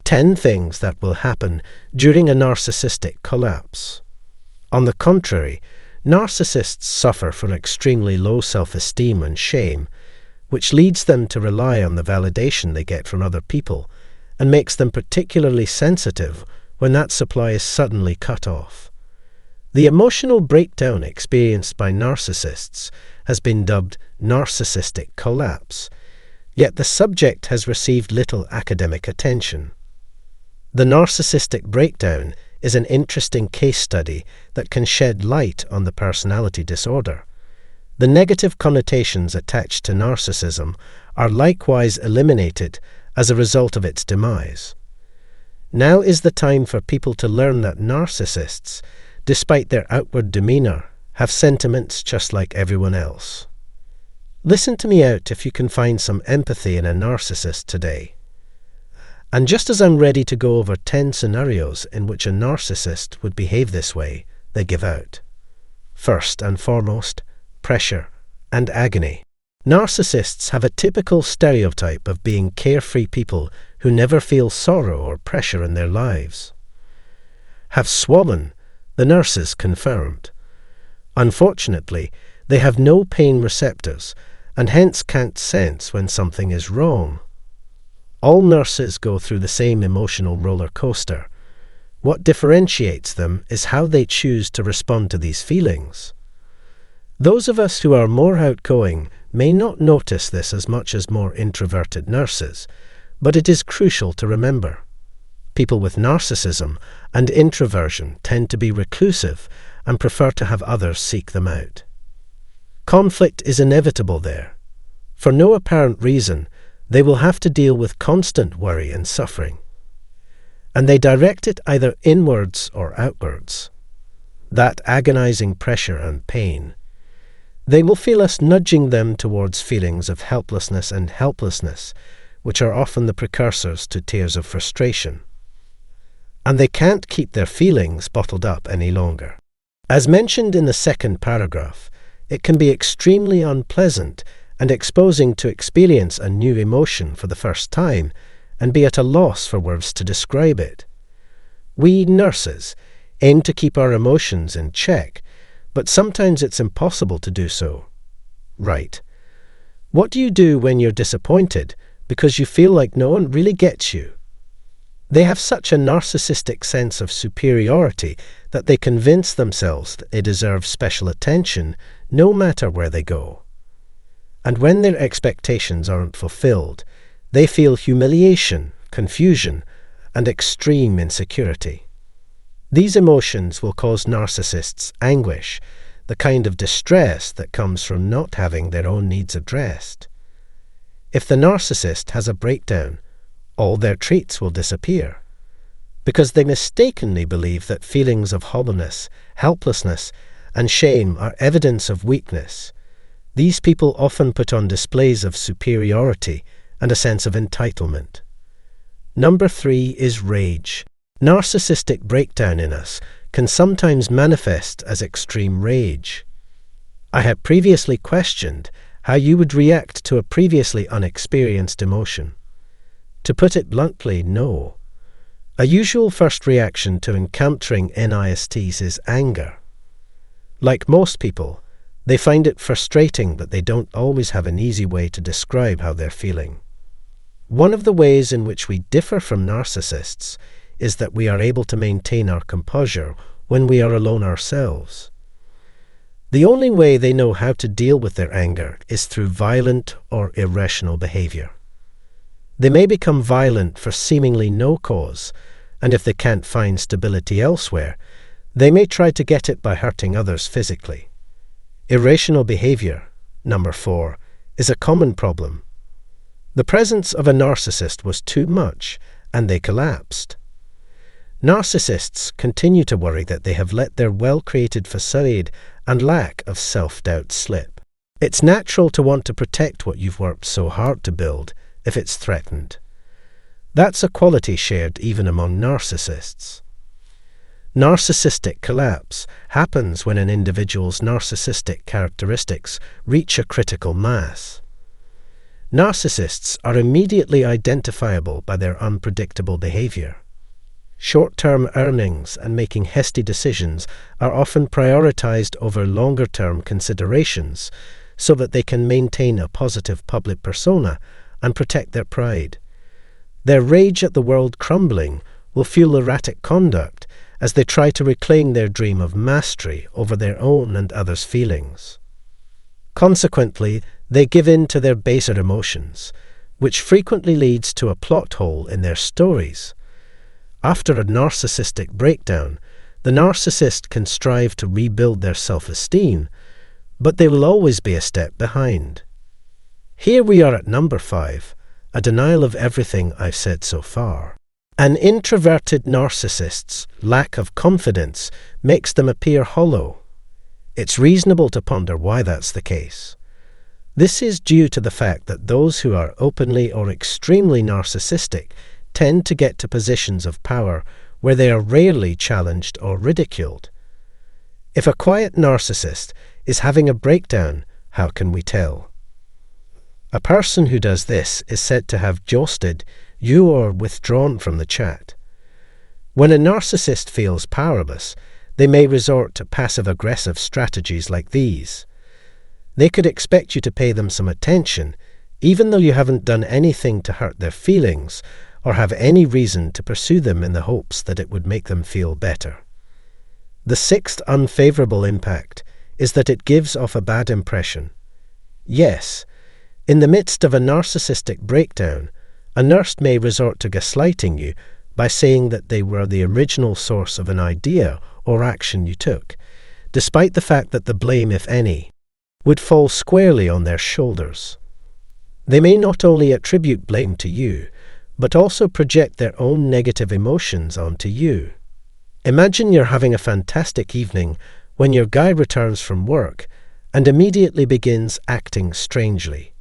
10 things that will happen during a narcissistic collapse. On the contrary, narcissists suffer from extremely low self-esteem and shame, which leads them to rely on the validation they get from other people and makes them particularly sensitive when that supply is suddenly cut off. The emotional breakdown experienced by narcissists has been dubbed narcissistic collapse, yet the subject has received little academic attention. The narcissistic breakdown is an interesting case study that can shed light on the personality disorder. The negative connotations attached to narcissism are likewise eliminated as a result of its demise. Now is the time for people to learn that narcissists, despite their outward demeanor, have sentiments just like everyone else. Listen to me out if you can find some empathy in a narcissist today. And just as I'm ready to go over 10 scenarios in which a narcissist would behave this way, they give out. First and foremost, pressure and agony. Narcissists have a typical stereotype of being carefree people who never feel sorrow or pressure in their lives. Have swollen, the nurses confirmed. Unfortunately, they have no pain receptors and hence can't sense when something is wrong. All nurses go through the same emotional roller coaster. What differentiates them is how they choose to respond to these feelings. Those of us who are more outgoing may not notice this as much as more introverted nurses, but it is crucial to remember. People with narcissism and introversion tend to be reclusive and prefer to have others seek them out. Conflict is inevitable there. For no apparent reason, they will have to deal with constant worry and suffering. And they direct it either inwards or outwards. That agonizing pressure and pain. They will feel us nudging them towards feelings of helplessness and helplessness, which are often the precursors to tears of frustration. And they can't keep their feelings bottled up any longer. As mentioned in the second paragraph, it can be extremely unpleasant and exposing to experience a new emotion for the first time and be at a loss for words to describe it. We nurses aim to keep our emotions in check, but sometimes it's impossible to do so. Right. What do you do when you're disappointed because you feel like no one really gets you? They have such a narcissistic sense of superiority that they convince themselves that they deserve special attention no matter where they go. And when their expectations aren't fulfilled, they feel humiliation, confusion, and extreme insecurity. These emotions will cause narcissists anguish, the kind of distress that comes from not having their own needs addressed. If the narcissist has a breakdown, all their treats will disappear, because they mistakenly believe that feelings of hollowness, helplessness, and shame are evidence of weakness. These people often put on displays of superiority and a sense of entitlement. Number 3 is rage. Narcissistic breakdown in us can sometimes manifest as extreme rage. I had previously questioned how you would react to a previously unexperienced emotion. To put it bluntly, no. A usual first reaction to encountering NISTs is anger. Like most people, they find it frustrating that they don't always have an easy way to describe how they're feeling. One of the ways in which we differ from narcissists is that we are able to maintain our composure when we are alone ourselves. The only way they know how to deal with their anger is through violent or irrational behavior. They may become violent for seemingly no cause, and if they can't find stability elsewhere, they may try to get it by hurting others physically. Irrational behavior, number 4, is a common problem. The presence of a narcissist was too much, and they collapsed. Narcissists continue to worry that they have let their well-created facade and lack of self-doubt slip. It's natural to want to protect what you've worked so hard to build if it's threatened. That's a quality shared even among narcissists. Narcissistic collapse happens when an individual's narcissistic characteristics reach a critical mass. Narcissists are immediately identifiable by their unpredictable behavior. Short-term earnings and making hasty decisions are often prioritized over longer-term considerations so that they can maintain a positive public persona and protect their pride. Their rage at the world crumbling will fuel erratic conduct as they try to reclaim their dream of mastery over their own and others' feelings. Consequently, they give in to their baser emotions, which frequently leads to a plot hole in their stories. After a narcissistic breakdown, the narcissist can strive to rebuild their self-esteem, but they will always be a step behind. Here we are at number 5, a denial of everything I've said so far. An introverted narcissist's lack of confidence makes them appear hollow. It's reasonable to ponder why that's the case. This is due to the fact that those who are openly or extremely narcissistic tend to get to positions of power where they are rarely challenged or ridiculed. If a quiet narcissist is having a breakdown, how can we tell? A person who does this is said to have ghosted you or withdrawn from the chat. When a narcissist feels powerless, they may resort to passive-aggressive strategies like these. They could expect you to pay them some attention, even though you haven't done anything to hurt their feelings or have any reason to pursue them in the hopes that it would make them feel better. The 6th unfavorable impact is that it gives off a bad impression. Yes, in the midst of a narcissistic breakdown, a nurse may resort to gaslighting you by saying that they were the original source of an idea or action you took, despite the fact that the blame, if any, would fall squarely on their shoulders. They may not only attribute blame to you, but also project their own negative emotions onto you. Imagine you're having a fantastic evening when your guy returns from work and immediately begins acting strangely.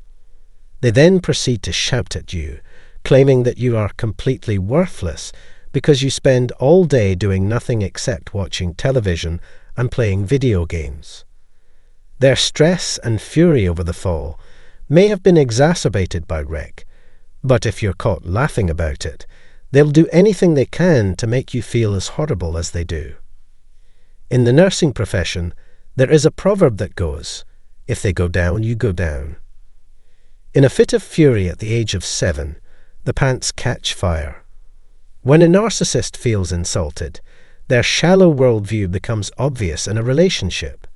They then proceed to shout at you, claiming that you are completely worthless because you spend all day doing nothing except watching television and playing video games. Their stress and fury over the fall may have been exacerbated by wreck, but if you're caught laughing about it, they'll do anything they can to make you feel as horrible as they do. In the nursing profession, there is a proverb that goes, "If they go down, you go down." In a fit of fury at the age of 7, the pants catch fire. When a narcissist feels insulted, their shallow worldview becomes obvious in a relationship.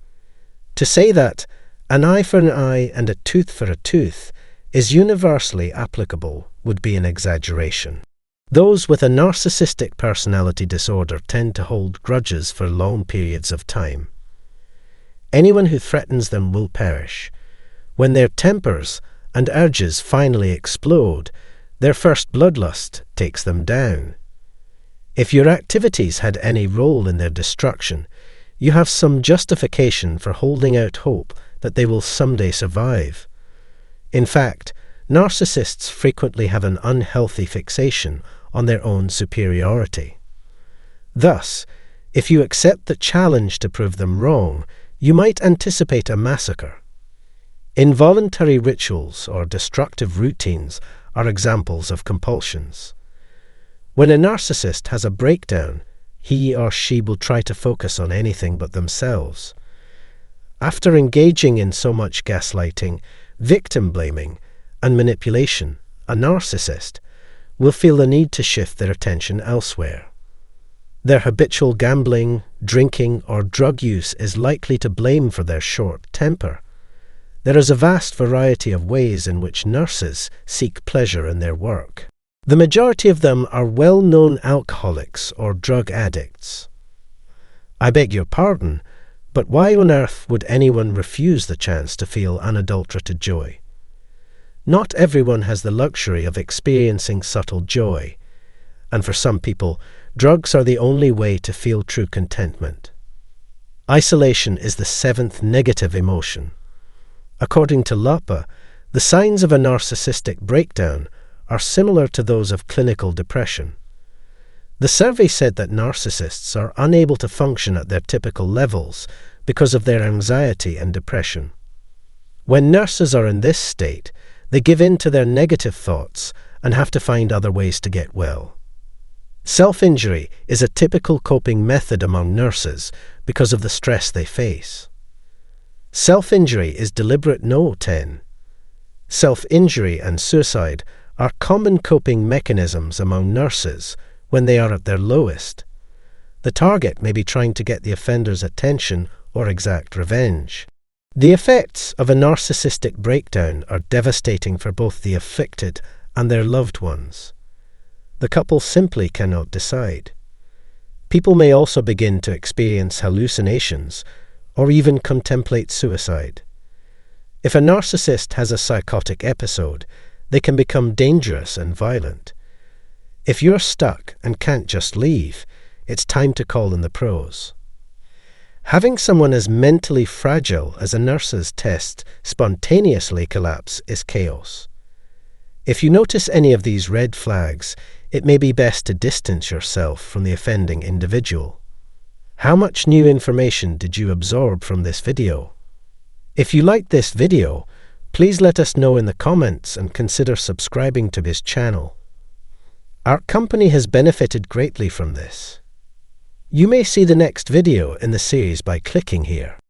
To say that an eye for an eye and a tooth for a tooth is universally applicable would be an exaggeration. Those with a narcissistic personality disorder tend to hold grudges for long periods of time. Anyone who threatens them will perish. When their tempers and urges finally explode, their first bloodlust takes them down. If your activities had any role in their destruction, you have some justification for holding out hope that they will someday survive. In fact, narcissists frequently have an unhealthy fixation on their own superiority. Thus, if you accept the challenge to prove them wrong, you might anticipate a massacre. Involuntary rituals or destructive routines are examples of compulsions. When a narcissist has a breakdown, he or she will try to focus on anything but themselves. After engaging in so much gaslighting, victim blaming, and manipulation, a narcissist will feel the need to shift their attention elsewhere. Their habitual gambling, drinking, or drug use is likely to blame for their short temper. There is a vast variety of ways in which nurses seek pleasure in their work. The majority of them are well-known alcoholics or drug addicts. I beg your pardon, but why on earth would anyone refuse the chance to feel unadulterated joy? Not everyone has the luxury of experiencing subtle joy, and for some people, drugs are the only way to feel true contentment. Isolation is the 7th negative emotion. According to Lapa, the signs of a narcissistic breakdown are similar to those of clinical depression. The survey said that narcissists are unable to function at their typical levels because of their anxiety and depression. When nurses are in this state, They give in to their negative thoughts and have to find other ways to get well. Self-injury is a typical coping method among nurses because of the stress they face. Self-injury is deliberate no 10. Self-injury and suicide are common coping mechanisms among nurses when they are at their lowest. The target may be trying to get the offender's attention or exact revenge. The effects of a narcissistic breakdown are devastating for both the afflicted and their loved ones. The couple simply cannot decide. People may also begin to experience hallucinations or even contemplate suicide. If a narcissist has a psychotic episode, they can become dangerous and violent. If you're stuck and can't just leave, it's time to call in the pros. Having someone as mentally fragile as a nurse's test spontaneously collapse is chaos. If you notice any of these red flags, it may be best to distance yourself from the offending individual. How much new information did you absorb from this video? If you liked this video, please let us know in the comments and consider subscribing to this channel. Our company has benefited greatly from this. You may see the next video in the series by clicking here.